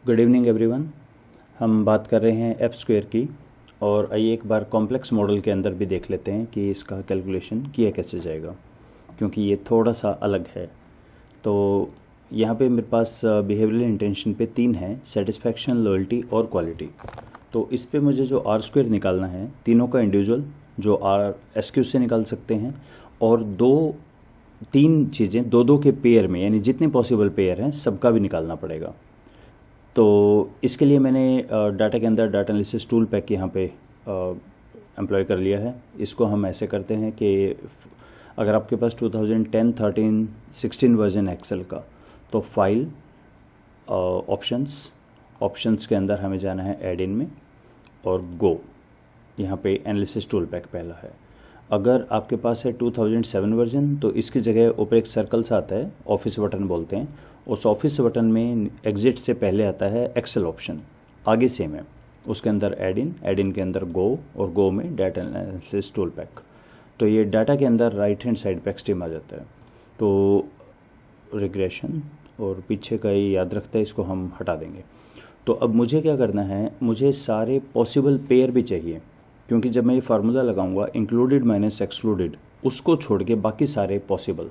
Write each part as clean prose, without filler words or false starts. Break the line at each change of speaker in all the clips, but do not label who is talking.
Good evening everyone. हम बात कर रहे हैं एफ स्क्वायर की, और आइए एक बार कॉम्प्लेक्स मॉडल के अंदर भी देख लेते हैं कि इसका कैलकुलेशन किया कैसे जाएगा, क्योंकि ये थोड़ा सा अलग है। तो यहाँ पे मेरे पास बिहेवियरल इंटेंशन पे 3 हैं, सेटिस्फैक्शन, लॉयल्टी और क्वालिटी। तो इस पे मुझे जो आर स्क्वायर निकालना है, तीनों का इंडिविजुअल जो आर एस क्यू से निकाल सकते हैं, और तीन चीज़ें दो के पेयर में, यानी जितने पॉसिबल पेयर हैं सबका भी निकालना पड़ेगा। तो इसके लिए मैंने डाटा के अंदर डाटा एनालिसिस टूल पैक यहाँ पे एम्प्लॉय कर लिया है। इसको हम ऐसे करते हैं कि अगर आपके पास 2010, 13, 16 वर्जन एक्सेल का, तो फाइल, ऑप्शंस के अंदर हमें जाना है ऐड इन में, और गो, यहाँ पे एनालिसिस टूल पैक पहला है। अगर आपके पास है 2007 वर्जन, तो इसकी जगह ऊपर एक सर्कल सा आता है, ऑफिस बटन बोलते हैं। उस ऑफिस बटन में एग्जिट से पहले आता है एक्सेल ऑप्शन, आगे सेम है, उसके अंदर ऐड इन के अंदर गो, और गो में डाटा एनालिसिस टूल पैक। तो ये डाटा के अंदर राइट हैंड साइड पे एक्सट्रीम आ जाता है। तो रिग्रेशन और पीछे का ये याद रखता है, इसको हम हटा देंगे। तो अब मुझे क्या करना है, मुझे सारे पॉसिबल पेयर भी चाहिए, क्योंकि जब मैं ये फार्मूला लगाऊंगा इंक्लूडेड माइनस एक्सक्लूडेड, उसको छोड़ के बाकी सारे पॉसिबल।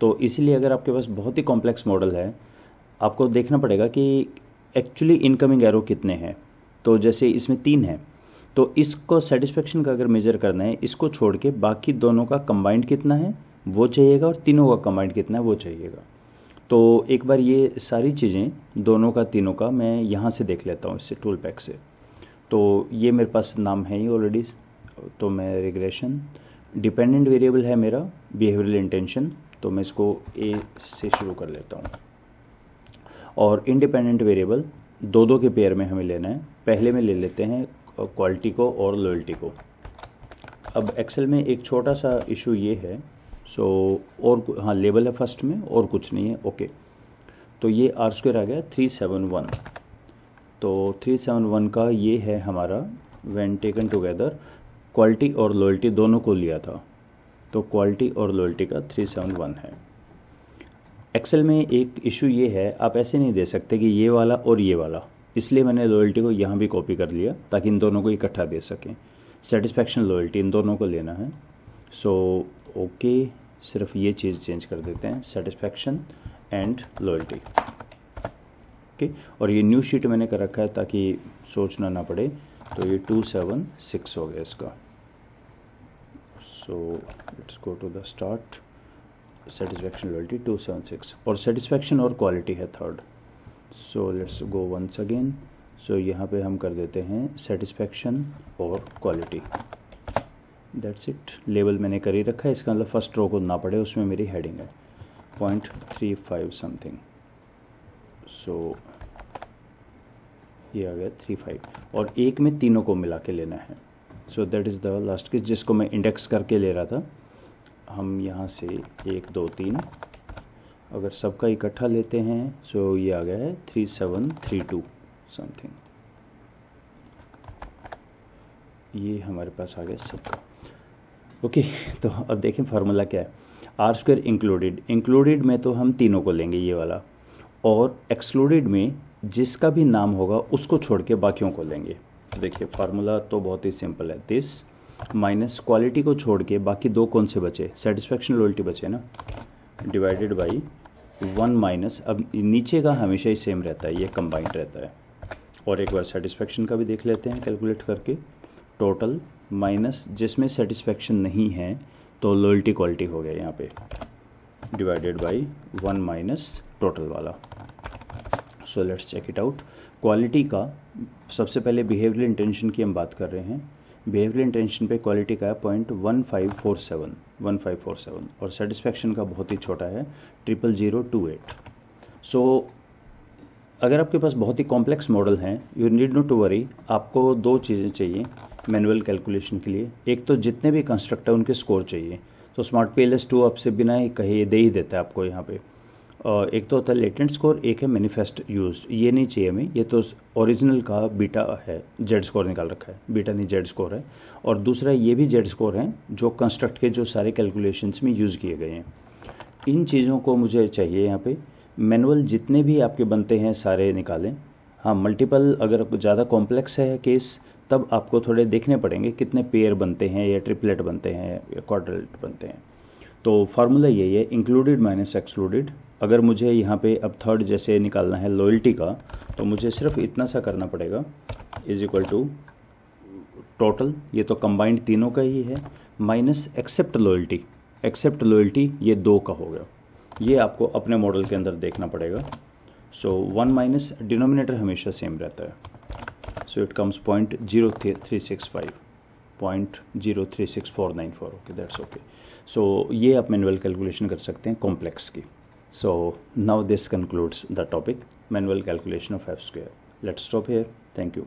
तो इसीलिए अगर आपके पास बहुत ही कॉम्प्लेक्स मॉडल है, आपको देखना पड़ेगा कि एक्चुअली इनकमिंग एरो कितने हैं। तो जैसे इसमें 3 हैं, तो इसको सेटिस्फेक्शन का अगर मेजर करना है, इसको छोड़ के बाकी दोनों का कंबाइंड कितना है वो चाहिएगा, और तीनों का कंबाइंड कितना है वो चाहिएगा। तो एक बार ये सारी चीज़ें दोनों का तीनों का मैं यहाँ से देख लेता हूँ, इससे टूल पैक से। तो ये मेरे पास नाम है ही ऑलरेडी, तो मैं रिग्रेशन, डिपेंडेंट वेरिएबल है मेरा बिहेवियरल इंटेंशन, तो मैं इसको ए से शुरू कर लेता हूँ। और इंडिपेंडेंट वेरिएबल दो के पेयर में हमें लेना है। पहले में ले लेते हैं क्वालिटी को और लॉयल्टी को। अब एक्सेल में एक छोटा सा इशू ये है, और हाँ, लेबल है फर्स्ट में और कुछ नहीं है, ओके। तो ये आर स्क्वायर आ गया 371। तो 371 का ये है हमारा व्हेन टेकन टुगेदर, क्वालिटी और लॉयल्टी दोनों को लिया था, तो क्वालिटी और लॉयल्टी का 371 है। एक्सेल में एक इशू ये है, आप ऐसे नहीं दे सकते कि ये वाला और ये वाला, इसलिए मैंने लॉयल्टी को यहाँ भी कॉपी कर लिया ताकि इन दोनों को इकट्ठा दे सकें। सेटिस्फैक्शन, लॉयल्टी, इन दोनों को लेना है। ओके, सिर्फ ये चीज़ चेंज कर देते हैं, सेटिस्फैक्शन एंड लॉयल्टी, ओके। और ये न्यू शीट मैंने कर रखा है ताकि सोचना ना पड़े। तो ये 276 हो गया इसका। So let's go to the start, satisfaction, loyalty 276, और सेटिस्फैक्शन और क्वालिटी है third. So let's go once again. So यहाँ पे हम कर देते हैं सेटिस्फैक्शन और क्वालिटी, दैट्स इट। लेवल मैंने कर ही रखा है, इसका मतलब फर्स्ट रो को ना पड़े, उसमें मेरी हेडिंग है 0.35 समथिंग। सो ये आ गया 35, और एक में तीनों को मिला के लेना है। So that is the last case, जिसको मैं इंडेक्स करके ले रहा था। हम यहाँ से 1, 2, 3, अगर सबका इकट्ठा लेते हैं, सो ये आ गया है 3732 समथिंग। ये हमारे पास आ गया सबका, ओके। तो अब देखें फार्मूला क्या है। आर स्क्वायर इंक्लूडेड में तो हम तीनों को लेंगे ये वाला, और एक्सक्लूडेड में जिसका भी नाम होगा उसको छोड़ के बाकियों को लेंगे। देखिए फार्मूला तो बहुत ही सिंपल है, दिस माइनस क्वालिटी को छोड़ के बाकी दो कौन से बचे, सेटिस्फैक्शन, लॉयल्टी बचे ना, डिवाइडेड बाई 1 माइनस, अब नीचे का हमेशा ही सेम रहता है, ये कंबाइंड रहता है। और एक बार सेटिस्फैक्शन का भी देख लेते हैं कैलकुलेट करके, टोटल माइनस जिसमें सेटिस्फैक्शन नहीं है, तो लॉयल्टी क्वालिटी हो गया यहाँ पे, डिवाइडेड बाई 1 माइनस टोटल वाला। So let's check it out. Quality का सबसे पहले बिहेवियरल इंटेंशन की हम बात कर रहे हैं। बिहेवियरल इंटेंशन पे क्वालिटी का है 0.1547, और सेटिस्फैक्शन का बहुत ही छोटा है 00028। सो अगर आपके पास बहुत ही कॉम्प्लेक्स मॉडल हैं, you need not to worry. आपको 2 चीज़ें चाहिए मैनुअल कैलकुलेशन के लिए। एक तो जितने भी कंस्ट्रक्ट है उनके स्कोर चाहिए, तो स्मार्ट PLS2 आपसे बिना ही कहे दे ही देता है आपको यहाँ पे। एक तो होता है लेटेंट स्कोर, एक है मैनिफेस्ट यूज्ड, ये नहीं चाहिए हमें, ये तो ओरिजिनल का बीटा है, जेड स्कोर निकाल रखा है, बीटा नहीं जेड स्कोर है। और दूसरा ये भी जेड स्कोर है जो कंस्ट्रक्ट के जो सारे कैलकुलेशंस में यूज़ किए गए हैं। इन चीज़ों को मुझे चाहिए यहाँ पे। मैनुअल जितने भी आपके बनते हैं सारे निकालें, हाँ, मल्टीपल अगर ज़्यादा कॉम्प्लेक्स है केस तब आपको थोड़े देखने पड़ेंगे कितने पेयर बनते हैं या ट्रिपलेट बनते हैं या क्वाड्रेट बनते हैं। तो फार्मूला यही है, इंक्लूडेड माइनस एक्सक्लूडेड। अगर मुझे यहाँ पे अब थर्ड जैसे निकालना है लॉयल्टी का, तो मुझे सिर्फ इतना सा करना पड़ेगा, इज इक्वल टू टोटल, ये तो कंबाइंड तीनों का ही है, minus except loyalty. Except loyalty ये 2 का हो गया, ये आपको अपने मॉडल के अंदर देखना पड़ेगा। सो 1 माइनस डिनोमिनेटर हमेशा सेम रहता है, so it comes 0.0365, 0.036494। Okay, that's okay. So ये आप मैनुअल कैलकुलेशन कर सकते हैं कॉम्प्लेक्स की। So now this concludes the topic manual calculation of F square. Let's stop here, thank you.